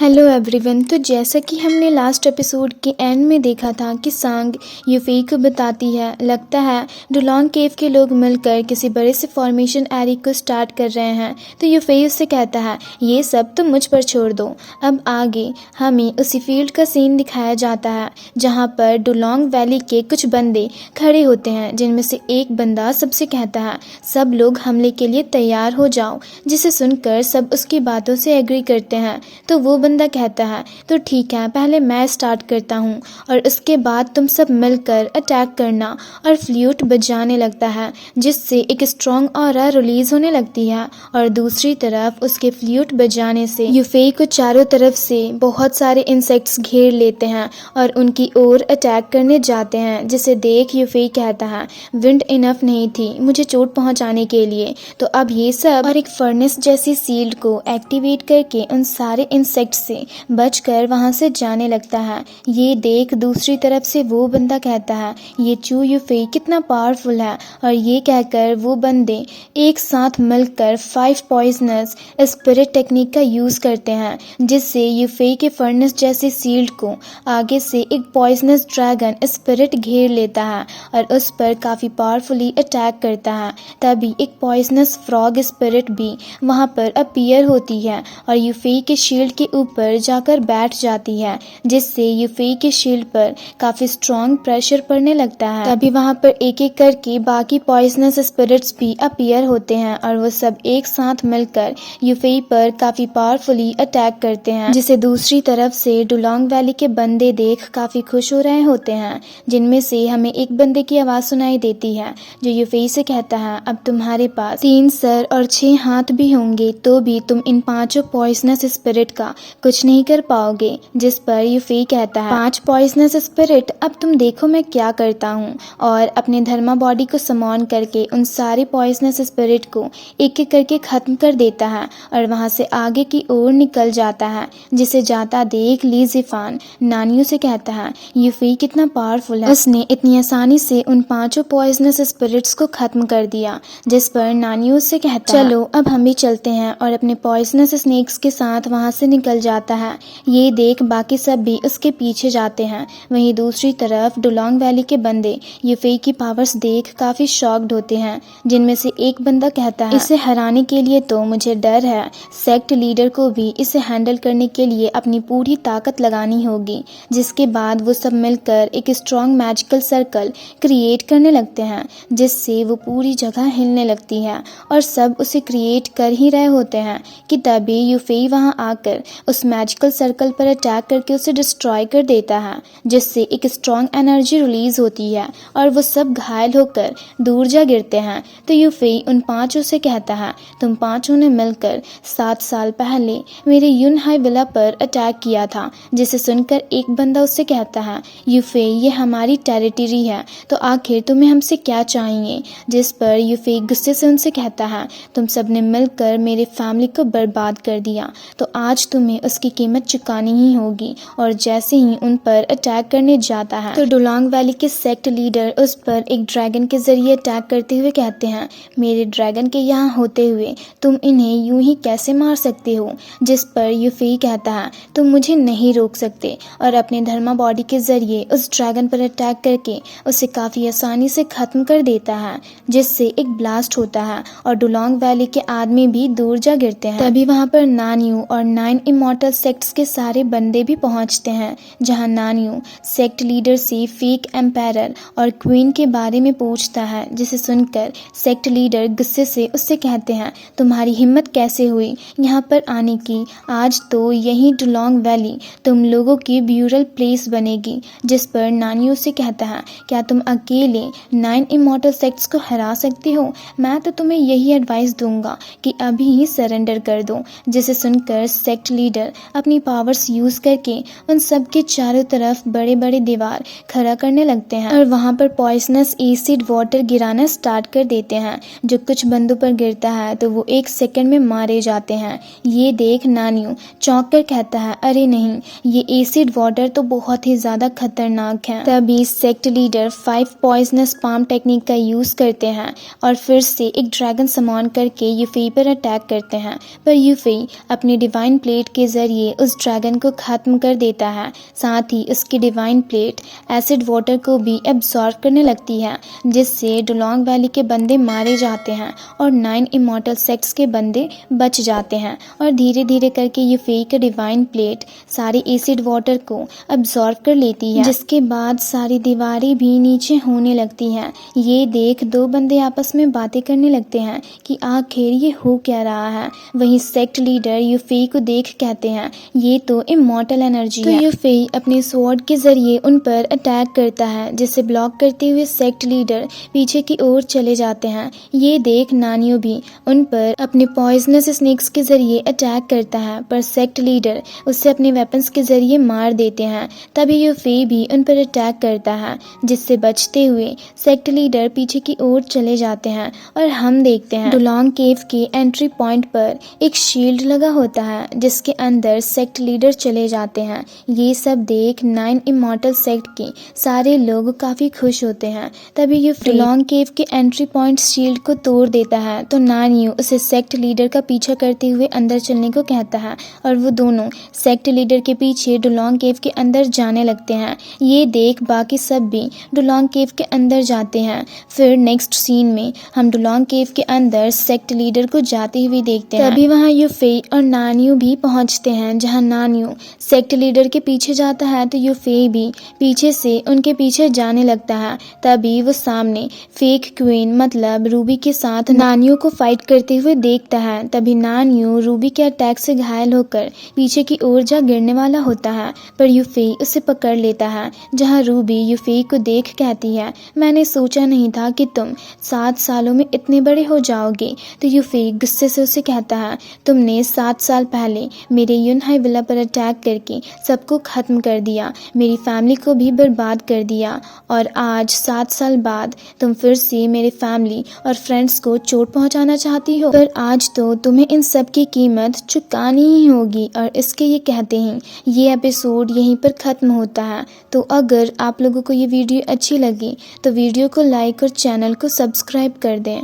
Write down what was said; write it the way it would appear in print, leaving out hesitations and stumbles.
Hello everyone. तो जैसा कि हमने लास्ट एपिसोड के एंड में देखा था कि सांग यूफेई को बताती है, लगता है डुलोंग केव के लोग मिलकर किसी बड़े से फॉर्मेशन एरिया को स्टार्ट कर रहे हैं। तो यूफेई उससे कहता है, ये सब तो मुझ पर छोड़ दो। अब आगे हमें उसी फील्ड का सीन दिखाया जाता है जहाँ पर डुलोंग वैली के कुछ बंदे खड़े होते हैं, जिनमें से एक बंदा सबसे कहता है, सब लोग हमले के लिए तैयार हो जाओ, जिसे सुनकर सब उसकी बातों से एग्री करते हैं। तो वो बंदा कहता है, तो ठीक है, पहले मैं स्टार्ट करता हूँ और उसके बाद तुम सब मिलकर अटैक करना। और फ्लूट बजाने लगता है, जिससे एक स्ट्रॉन्ग ऑरा रिलीज होने लगती है और दूसरी तरफ उसके फ्लूट बजाने से यूफेई को चारों तरफ से बहुत सारे इंसेक्ट्स घेर लेते हैं और उनकी ओर अटैक करने जाते हैं। जिसे देख यूफेई कहता है, विंड इनफ नहीं थी मुझे चोट पहुंचाने के लिए, तो अब ये सब और एक फर्नेस जैसी सील्ड को एक्टिवेट करके उन सारे इंसेक्ट से बचकर वहां से जाने लगता है। ये देख दूसरी तरफ से वो बंदा कहता है, ये चू यूफेई कितना पावरफुल है। और ये कहकर वो बंदे एक साथ मिलकर 5 पॉइजनस स्पिरिट टेक्निक का यूज करते हैं, जिससे यूफेई के फर्नेस जैसी सील्ड को आगे से एक पॉइजनस ड्रैगन स्पिरिट घेर लेता है और उस पर काफी पावरफुली अटैक करता है। तभी एक पॉइजनस फ्रॉग स्पिरिट भी वहां पर अपीयर होती है और यूफेई के शील्ड के ऊपर जाकर बैठ जाती है, जिससे यूफेई के शील्ड पर काफी स्ट्रॉन्ग प्रेशर पड़ने लगता है। तभी वहां पर एक एक करके बाकी पॉइजनस स्पिरिट्स भी अपीयर होते हैं और वो सब एक साथ मिलकर यूफेई पर काफी पावरफुली अटैक करते हैं, जिसे दूसरी तरफ से डुलोंग वैली के बंदे देख काफी खुश हो रहे होते हैं। जिनमें से हमें एक बंदे की आवाज सुनाई देती है जो यूफेई से कहता है, अब तुम्हारे पास 3 सर और 6 हाथ भी होंगे तो भी तुम इन 5 पॉइजनस स्पिरिट का कुछ नहीं कर पाओगे। जिस पर यूफेई कहता है, 5 पॉइजनस स्पिरिट, अब तुम देखो मैं क्या करता हूँ। और अपने धर्मा बॉडी को समॉन करके उन सारे पॉइजनस स्पिरिट को एक एक करके खत्म कर देता है और वहां से आगे की ओर निकल जाता है। जिसे जाता देख ली जिफान नानियों से कहता है, यूफेई कितना पावरफुल है, उसने इतनी आसानी से उन 5 पॉइजनस स्पिरिट्स को खत्म कर दिया। जिस पर नानियों से कहता है, चलो अब हम भी चलते हैं, और अपने पॉइजनस स्नेक्स के साथ वहां से निकल जाता है। ये देख बाकी सब भी उसके पीछे जाते हैं। वहीं दूसरी तरफ डुलोंग वैली के बंदे यूफेई की पावर्स देख काफी शॉक्ड होते हैं। जिनमें से एक बंदा कहता है, इसे हराने के लिए तो मुझे डर है, सेक्ट लीडर को भी इसे हैंडल करने के लिए अपनी पूरी ताकत लगानी होगी। जिसके बाद वो सब मिलकर एक स्ट्रॉन्ग मैजिकल सर्कल क्रिएट करने लगते हैं, जिससे वो पूरी जगह हिलने लगती है और सब उसे क्रिएट कर ही रहे होते हैं कि तभी यूफेई वहां आकर उस मैजिकल सर्कल पर अटैक करके उसे डिस्ट्रॉय कर देता है, जिससे एक स्ट्रॉन्ग एनर्जी रिलीज होती है और वो सब घायल होकर दूर जा गिरते हैं। तो यूफेई उन 5 से कहता है, तुम 5 ने मिलकर 7 साल पहले मेरे यूनहाई विला पर अटैक किया था। जिसे सुनकर एक बंदा उससे कहता है, यूफेई ये हमारी टेरिटरी है, तो आखिर तुम्हें हमसे क्या चाहिए। जिस पर यूफेई गुस्से से उनसे कहता है, तुम सब ने मिलकर मेरे फैमिली को बर्बाद कर दिया, तो आज तुम्हें उसकी कीमत चुकानी ही होगी। और जैसे ही उन पर अटैक करने जाता है तो डुलोंग वैली के सेक्ट लीडर उस पर एक ड्रैगन के जरिए अटैक करते हुए कहते हैं, मेरे ड्रैगन के यहाँ होते हुए तुम इन्हें यूं ही कैसे मार सकते हो। जिस पर यूफेई कहता है, तुम मुझे नहीं रोक सकते, और अपने धर्मा बॉडी के जरिए उस ड्रैगन पर अटैक करके उसे काफी आसानी से खत्म कर देता है, जिससे एक ब्लास्ट होता है और डुलोंग वैली के आदमी भी दूर जा गिरते हैं। तभी वहां पर नानियो और 9 इमॉर्टल सेक्ट्स के सारे बंदे भी पहुंचते हैं, जहां नानियो सेक्ट लीडर से फेक एम्पायर और क्वीन के बारे में पूछता है। जिसे सुनकर सेक्ट लीडर गुस्से से उससे कहते हैं, तुम्हारी हिम्मत कैसे हुई यहाँ पर आने की, आज तो यही डुलोंग वैली तुम लोगों की ब्यूरल प्लेस बनेगी। जिस पर नानियो से कहता है, क्या तुम अकेले 9 इमॉर्टल सेक्ट्स को हरा सकते हो, मैं तो तुम्हें यही एडवाइस दूंगा कि अभी ही सरेंडर कर दो। जिसे सुनकर सेक्ट लीडर अपनी पावर्स यूज करके उन सब के चारों तरफ बड़े बड़े दीवार खड़ा करने लगते हैं और वहां पर पॉइजनस एसिड वाटर गिराना स्टार्ट कर देते हैं। जो कुछ बंदों पर गिरता है तो वो 1 सेकंड में मारे जाते हैं। ये देख नानियो चौंक कर कहता है, अरे नहीं, ये एसिड वाटर तो बहुत ही ज्यादा खतरनाक है। तभी sect leader 5 poisonous palm technique का यूज करते हैं और फिर से एक ड्रैगन समॉन करके यूफेई पर अटैक करते हैं। पर यूफेई अपने डिवाइन प्लेट के ज़रिए उस ड्रैगन को ख़त्म कर देता है। साथ ही उसकी डिवाइन प्लेट एसिड वाटर को भी एब्जॉर्ब करने लगती है, जिससे डुलोंग वैली के बंदे मारे जाते हैं और 9 इमॉर्टल सेक्ट्स के बंदे बच जाते हैं। और धीरे धीरे करके यूफेई का डिवाइन प्लेट सारी एसिड वाटर को एब्जॉर्ब कर लेती है, जिसके बाद सारी दीवारें भी नीचे होने लगती हैं। ये देख दो बंदे आपस में बातें करने लगते हैं कि आखिर ये हो क्या रहा है। वहीं सेक्ट लीडर यूफेई को देख कहते हैं ये तो इमॉर्टल एनर्जी है। यूफेई अपने स्वॉर्ड के जरिए उन पर अटैक करता है, जिसे ब्लॉक करते हुए सेक्ट लीडर पीछे की ओर चले जाते हैं। ये देख नानियो भी उन पर अपने पॉइजनस स्नेक्स के जरिए अटैक करता है, पर सेक्ट लीडर उसे अपने वेपन्स के जरिए मार देते हैं। तभी यूफेई भी उन पर अटैक करता है, जिससे बचते हुए सेक्ट लीडर पीछे की ओर चले जाते हैं। और हम देखते हैं डुलोंग केव के एंट्री पॉइंट पर एक शील्ड लगा होता है, जिसके अंदर सेक्ट लीडर चले जाते हैं। ये सब देख 9 इमॉर्टल सेक्ट के सारे लोग काफी खुश होते हैं। तभी यूफेई डुलोंग केव के एंट्री पॉइंट शील्ड को तोड़ देता है, तो नानियो उसे सेक्ट लीडर का पीछा करते हुए अंदर चलने को कहता है और वो दोनों सेक्ट लीडर के पीछे डुलोंग केव के अंदर जाने लगते हैं। ये देख बाकी सब भी डुलोंग केव के अंदर जाते हैं। फिर नेक्स्ट सीन में हम डुलोंग केव के अंदर सेक्ट लीडर को जाते हुए देखते हैं। तभी वहाँ यूफेई और नानियो भी पहुँचते हैं। जहाँ नानियो सेक्ट लीडर के पीछे जाता है तो यूफेई भी पीछे से उनके पीछे जाने लगता है। तभी वो सामने फेक क्वीन मतलब रूबी के साथ नानियो को फाइट करते हुए देखता है। तभी नानियो रूबी के अटैक से घायल होकर पीछे की ओर जा गिरने वाला होता है, पर यूफेई उसे पकड़ लेता है। जहां रूबी यूफेई को देख कहती है मैंने सोचा नहीं था कि तुम 7 सालों में इतने बड़े हो जाओगे। तो यूफेई गुस्से से उसे कहता है तुमने 7 साल पहले मेरे यूनहाई विला पर अटैक करके सबको खत्म कर दिया, मेरी फैमिली को भी बर्बाद कर दिया, और आज 7 साल बाद तुम फिर से मेरे फैमिली और फ्रेंड्स को चोट पहुंचाना चाहती हो। पर आज तो तुम्हें इन सब की कीमत चुकानी ही होगी। और इसके ये कहते हैं ये एपिसोड यहीं पर ख़त्म होता है। तो अगर आप लोगों को ये वीडियो अच्छी लगी तो वीडियो को लाइक और चैनल को सब्सक्राइब कर दें।